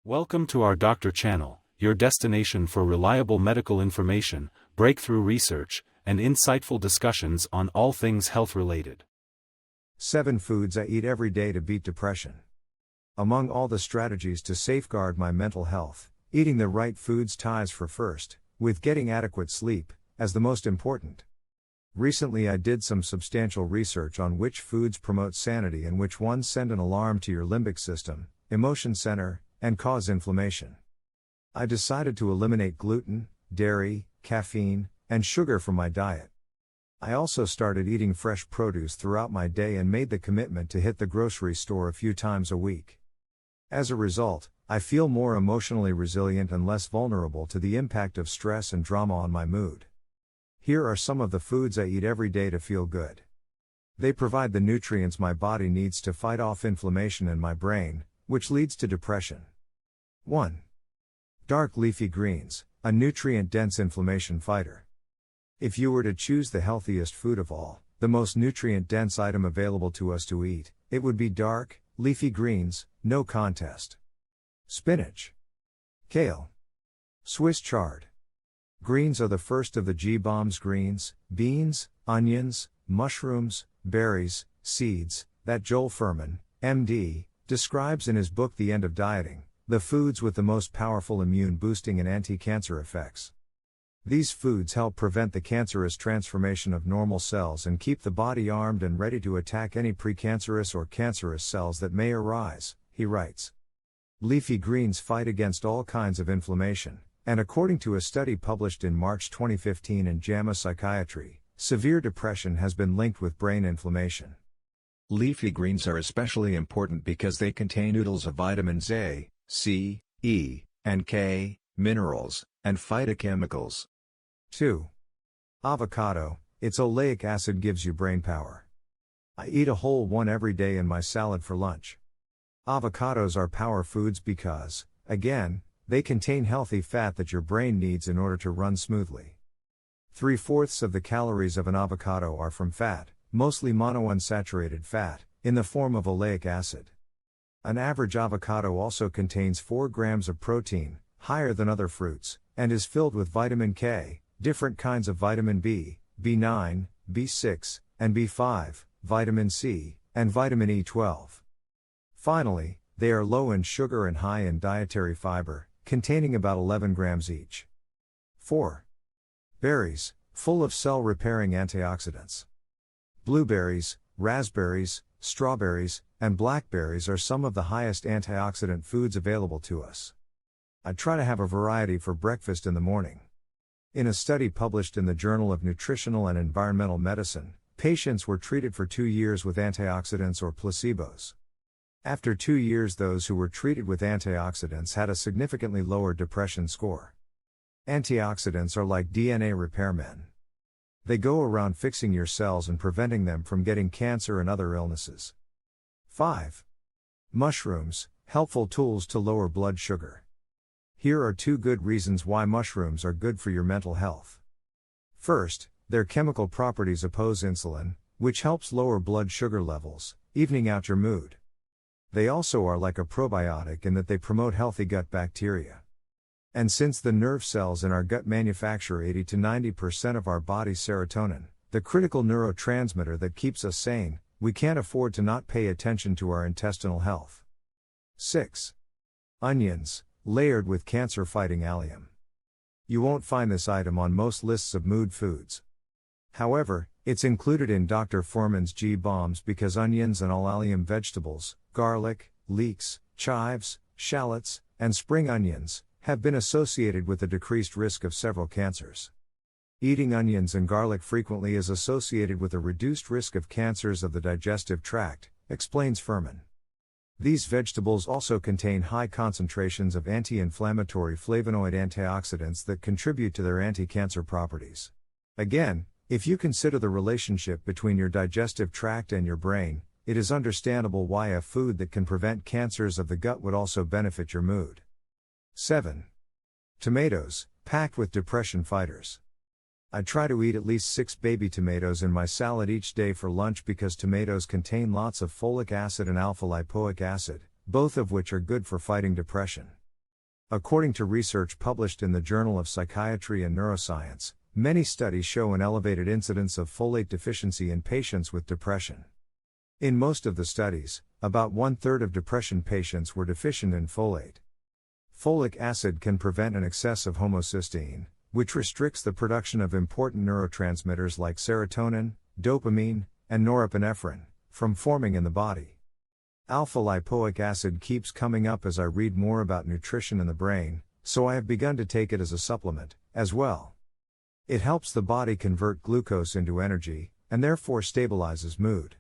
Welcome to our Doctor Channel, your destination for reliable medical information, breakthrough research, and insightful discussions on all things health-related. 7 foods I eat every day to beat depression. Among all the strategies to safeguard my mental health, eating the right foods ties for first, with getting adequate sleep, as the most important. Recently I did some substantial research on which foods promote sanity and which ones send an alarm to your limbic system, emotion center, and cause inflammation. I decided to eliminate gluten, dairy, caffeine, and sugar from my diet. I also started eating fresh produce throughout my day and made the commitment to hit the grocery store a few times a week. As a result, I feel more emotionally resilient and less vulnerable to the impact of stress and drama on my mood. Here are some of the foods I eat every day to feel good. They provide the nutrients my body needs to fight off inflammation in my brain, which leads to depression. 1. Dark leafy greens, a nutrient-dense inflammation fighter. If you were to choose the healthiest food of all, the most nutrient-dense item available to us to eat, it would be dark, leafy greens, no contest. Spinach. Kale. Swiss chard. Greens are the first of the G-bombs: greens, beans, onions, mushrooms, berries, seeds, that Joel Fuhrman, MD, describes in his book The End of Dieting, the foods with the most powerful immune-boosting and anti-cancer effects. These foods help prevent the cancerous transformation of normal cells and keep the body armed and ready to attack any precancerous or cancerous cells that may arise, he writes. Leafy greens fight against all kinds of inflammation, and according to a study published in March 2015 in JAMA Psychiatry, severe depression has been linked with brain inflammation. Leafy greens are especially important because they contain oodles of vitamins A, C, E, and K, minerals, and phytochemicals. 2. Avocado, its oleic acid gives you brain power. I eat a whole one every day in my salad for lunch. Avocados are power foods because, again, they contain healthy fat that your brain needs in order to run smoothly. 3/4 of the calories of an avocado are from fat, mostly monounsaturated fat, in the form of oleic acid. An average avocado also contains 4 grams of protein, higher than other fruits, and is filled with vitamin K, different kinds of vitamin B, B9, B6, and B5, vitamin C, and vitamin E12. Finally, they are low in sugar and high in dietary fiber, containing about 11 grams each. 4. Berries, full of cell-repairing antioxidants. Blueberries, raspberries, strawberries, and blackberries are some of the highest antioxidant foods available to us. I try to have a variety for breakfast in the morning. In a study published in the Journal of Nutritional and Environmental Medicine, patients were treated for 2 years with antioxidants or placebos. After 2 years, those who were treated with antioxidants had a significantly lower depression score. Antioxidants are like DNA repairmen. They go around fixing your cells and preventing them from getting cancer and other illnesses. 5. Mushrooms, helpful tools to lower blood sugar. Here are 2 good reasons why mushrooms are good for your mental health. First, their chemical properties oppose insulin, which helps lower blood sugar levels, evening out your mood. They also are like a probiotic in that they promote healthy gut bacteria. And since the nerve cells in our gut manufacture 80 to 90% of our body's serotonin, the critical neurotransmitter that keeps us sane, we can't afford to not pay attention to our intestinal health. 6. Onions, layered with cancer-fighting allium. You won't find this item on most lists of mood foods. However, it's included in Dr. Fuhrman's G-bombs because onions and all allium vegetables, garlic, leeks, chives, shallots, and spring onions, have been associated with a decreased risk of several cancers. Eating onions and garlic frequently is associated with a reduced risk of cancers of the digestive tract, explains Fuhrman. These vegetables also contain high concentrations of anti-inflammatory flavonoid antioxidants that contribute to their anti-cancer properties. Again, if you consider the relationship between your digestive tract and your brain, it is understandable why a food that can prevent cancers of the gut would also benefit your mood. 7. Tomatoes, packed with depression fighters. I try to eat at least 6 baby tomatoes in my salad each day for lunch because tomatoes contain lots of folic acid and alpha-lipoic acid, both of which are good for fighting depression. According to research published in the Journal of Psychiatry and Neuroscience, many studies show an elevated incidence of folate deficiency in patients with depression. In most of the studies, about 1/3 of depression patients were deficient in folate. Folic acid can prevent an excess of homocysteine, which restricts the production of important neurotransmitters like serotonin, dopamine, and norepinephrine, from forming in the body. Alpha-lipoic acid keeps coming up as I read more about nutrition in the brain, so I have begun to take it as a supplement, as well. It helps the body convert glucose into energy, and therefore stabilizes mood.